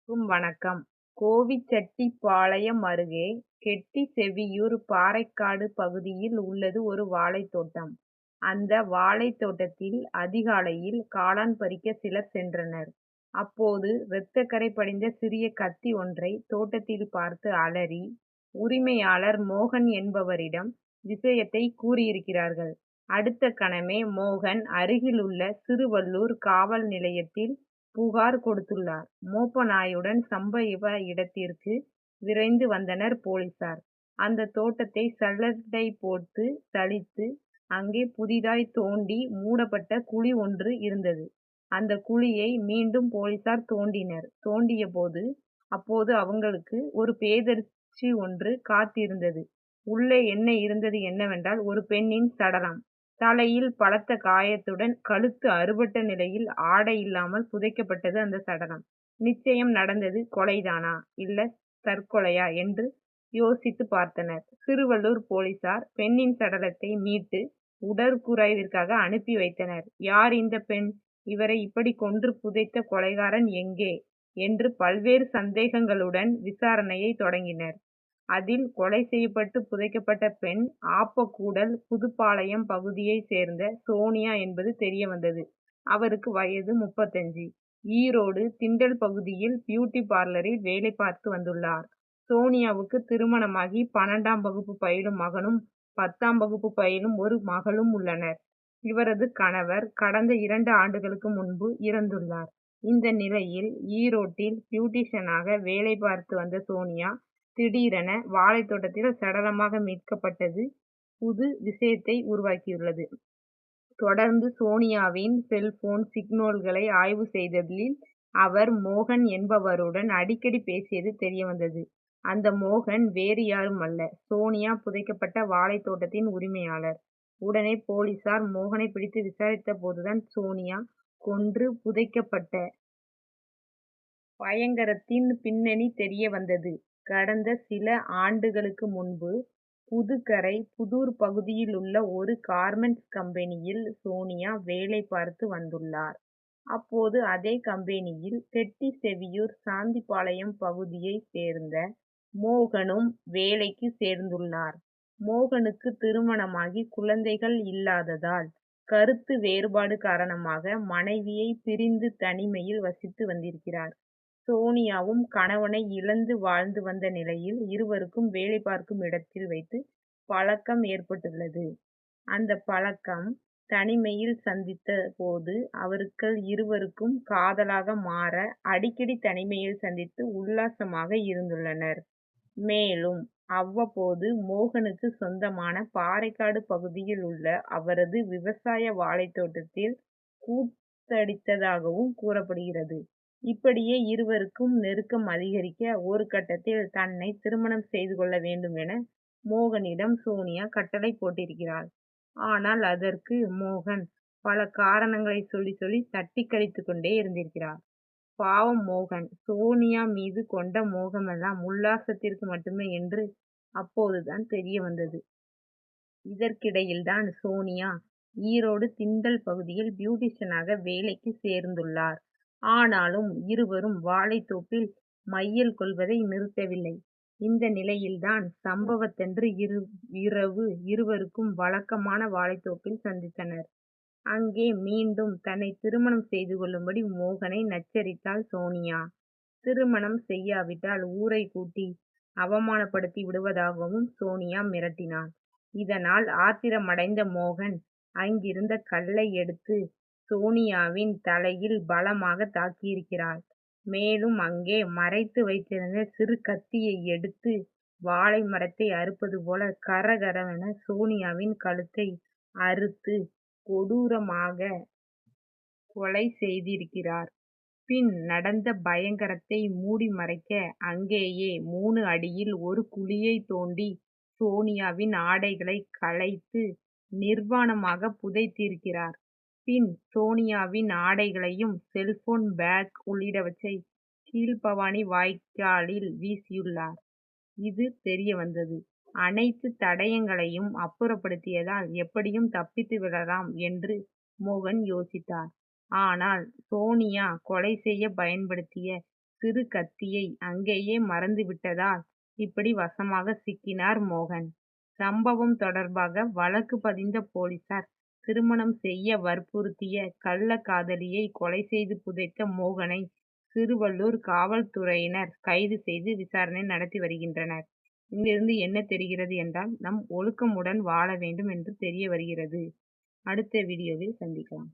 வணக்கம். கோவிச்செட்டிப்பாளையம் அருகே கெட்டிசெவியூர் பாறைக்காடு பகுதியில் உள்ளது ஒரு வாழைத் தோட்டம். அந்த வாழைத் தோட்டத்தில் அதிகாலையில் காளான் பறிக்க சிலர் சென்றனர். அப்போது இரத்தக்கறை படிந்த சிறிய கத்தி ஒன்றை தோட்டத்தில் பார்த்து அலறி, உரிமையாளர் மோகன் என்பவரிடம் விஷயத்தை கூறியிருக்கிறார்கள். அடுத்த கணமே மோகன் அருகிலுள்ள சிறுவள்ளூர் காவல் நிலையத்தில் புகார் கொடுத்துள்ளார். மோப்ப நாயுடன் சம்பவ இடத்திற்கு விரைந்து வந்தனர் போலீசார். அந்த தோட்டத்தை சல்லடை போட்டு தளித்து, அங்கே புதிதாய் தோண்டி மூடப்பட்ட குழி ஒன்று இருந்தது. அந்த குழியை மீண்டும் போலீசார் தோண்டினர். அப்போது அவங்களுக்கு ஒரு பேரதிர்ச்சி ஒன்று காத்திருந்தது. உள்ளே என்ன இருந்தது என்னவென்றால், ஒரு பெண்ணின் சடலம். தலையில் பலத்த காயத்துடன், கழுத்து அறுபட்ட நிலையில், ஆடை இல்லாமல் புதைக்கப்பட்டது அந்த சடலம். நிச்சயம் நடந்தது கொலைதானா, இல்ல தற்கொலையா என்று யோசித்து பார்த்தனர். சிறுவள்ளூர் போலீசார் பெண்ணின் சடலத்தை மீட்டு உடற்கூறாய்விற்காக அனுப்பி வைத்தனர். யார் இந்த பெண்? இவரை இப்படி கொன்று புதைத்த கொலைகாரன் எங்கே என்று பல்வேறு சந்தேகங்களுடன் விசாரணையை தொடங்கினர். அதில் கொலை செய்யப்பட்டு புதைக்கப்பட்ட பெண் ஆப்பக்கூடல் புதுப்பாளையம் பகுதியைச் சேர்ந்த சோனியா என்பது தெரியவந்தது. அவருக்கு வயது 35. ஈரோடு திண்டல் பகுதியில் பியூட்டி பார்லரில் வேலை பார்த்து வந்துள்ளார். சோனியாவுக்கு திருமணமாகி 12ஆம் வகுப்பு பயிலும் மகனும் 10ஆம் வகுப்பு பயிலும் ஒரு மகளும் உள்ளனர். இவரது கணவர் கடந்த 2 ஆண்டுகளுக்கு முன்பு இறந்துள்ளார். இந்த நிலையில் ஈரோட்டில் பியூட்டிஷியனாக வேலை பார்த்து வந்த சோனியா திடீரென வாழைத் தோட்டத்தில் சடலமாக மீட்கப்பட்டது புது விஷயத்தை உருவாக்கியுள்ளது. தொடர்ந்து சோனியாவின் செல்போன் சிக்னல்களை ஆய்வு செய்ததில் அவர் மோகன் என்பவருடன் அடிக்கடி பேசியது தெரியவந்தது. அந்த மோகன் வேறு யாரும் அல்ல, சோனியா புதைக்கப்பட்ட வாழைத் தோட்டத்தின் உரிமையாளர். உடனே போலீசார் மோகனை பிடித்து விசாரித்த போதுதான் சோனியா கொன்று புதைக்கப்பட்ட பயங்கரத்தின் பின்னணி தெரிய வந்தது. கடந்த சில ஆண்டுகளுக்கு முன்பு புதுக்கரை புதூர் பகுதியிலுள்ள ஒரு கார்மெண்ட்ஸ் கம்பெனியில் சோனியா வேலை பார்த்து வந்துள்ளார். அப்போது அதே கம்பெனியில் கெட்டிசெவியூர் சாந்திபாளையம் பகுதியைச் சேர்ந்த மோகனும் வேலைக்கு சேர்ந்துள்ளார். மோகனுக்கு திருமணமாகி குழந்தைகள் இல்லாததால் கருத்து வேறுபாடு காரணமாக மனைவியை பிரிந்து தனிமையில் வசித்து வந்திருக்கிறார். சோனியாவும் கணவனை இழந்து வாழ்ந்து வந்த நிலையில் இருவருக்கும் வேலை பார்க்கும் இடத்தில் வைத்து பழக்கம் ஏற்பட்டுள்ளது. அந்த பழக்கம் தனிமையில் சந்தித்த போது அவர்கள் இருவருக்கும் காதலாக மாற அடிக்கடி தனிமையில் சந்தித்து உல்லாசமாக இருந்துள்ளனர். மேலும் அவ்வப்போது மோகனுக்கு சொந்தமான பாறைக்காடு பகுதியில் உள்ள அவரது விவசாய வாழைத் தோட்டத்தில் கூத்தடித்ததாகவும் கூறப்படுகிறது. இப்படியே இருவருக்கும் நெருக்கம் அதிகரிக்க ஒரு கட்டத்தில் தன்னை திருமணம் செய்து கொள்ள வேண்டும் என மோகனிடம் சோனியா கட்டளை போட்டிருக்கிறாள். ஆனால் அதற்கு மோகன் பல காரணங்களை சொல்லி தட்டி கழித்து கொண்டே இருந்திருக்கிறார். பாவம் மோகன். சோனியா மீது கொண்ட மோகமெல்லாம் உல்லாசத்திற்கு மட்டுமே என்று அப்போதுதான் தெரிய வந்தது. இதற்கிடையில்தான் சோனியா ஈரோடு திண்டல் பகுதியில் பியூட்டிஷியனாக வேலைக்கு சேர்ந்துள்ளார். ஆனாலும் இருவரும் வாழைத்தோப்பில் மையல் கொள்வதை நிறுத்தவில்லை. இந்த நிலையில்தான் சம்பவத்தன்று இரவு இருவருக்கும் வழக்கமான வாழைத்தோப்பில் சந்தித்தனர். அங்கே மீண்டும் தன்னை திருமணம் செய்து கொள்ளும்படி மோகனை நச்சரித்தாள் சோனியா. திருமணம் செய்யாவிட்டால் ஊரை கூட்டி அவமானப்படுத்தி விடுவதாகவும் சோனியா மிரட்டினாள். இதனால் ஆத்திரமடைந்த மோகன் அங்கிருந்த கல்லை எடுத்து சோனியாவின் தலையில் பலமாக தாக்கியிருக்கிறார். மேலும் அங்கே மறைத்து வைத்திருந்த சிறு கத்தியை எடுத்து வாழை மரத்தை அறுப்பது போல கரகரவென சோனியாவின் கழுத்தை அறுத்து கொடூரமாக கொலை செய்திருக்கிறார். பின் நடந்த பயங்கரத்தை மூடி மறைக்க அங்கேயே 3 அடியில் ஒரு குழியை தோண்டி சோனியாவின் ஆடைகளை களைத்து நிர்வாணமாக புதைத்திருக்கிறார். பின் சோனியாவின் ஆடைகளையும் செல்போன், பேக் உள்ளிட்டவற்றை கீழ்பவானி வாய்க்காலில் வீசியுள்ளார். இது தெரிய வந்தது. அனைத்து தடயங்களையும் அப்புறப்படுத்தியதால் எப்படியும் தப்பித்து விடலாம் என்று மோகன் யோசித்தார். ஆனால் சோனியா கொலை செய்ய பயன்படுத்திய சிறு கத்தியை அங்கேயே மறந்து விட்டதால் இப்படி வசமாக சிக்கினார் மோகன். சம்பவம் தொடர்பாக வழக்கு பதிந்த போலீசார் திருமணம் செய்ய வற்புறுத்திய கள்ள காதலியை கொலை செய்து புதைத்த மோகனை திருவள்ளூர் காவல்துறையினர் கைது செய்து விசாரணை நடத்தி வருகின்றனர். இங்கிருந்து என்ன தெரிகிறது என்றால், நம் ஒழுக்கமுடன் வாழ வேண்டும் என்று தெரிய வருகிறது. அடுத்த வீடியோவில் சந்திக்கலாம்.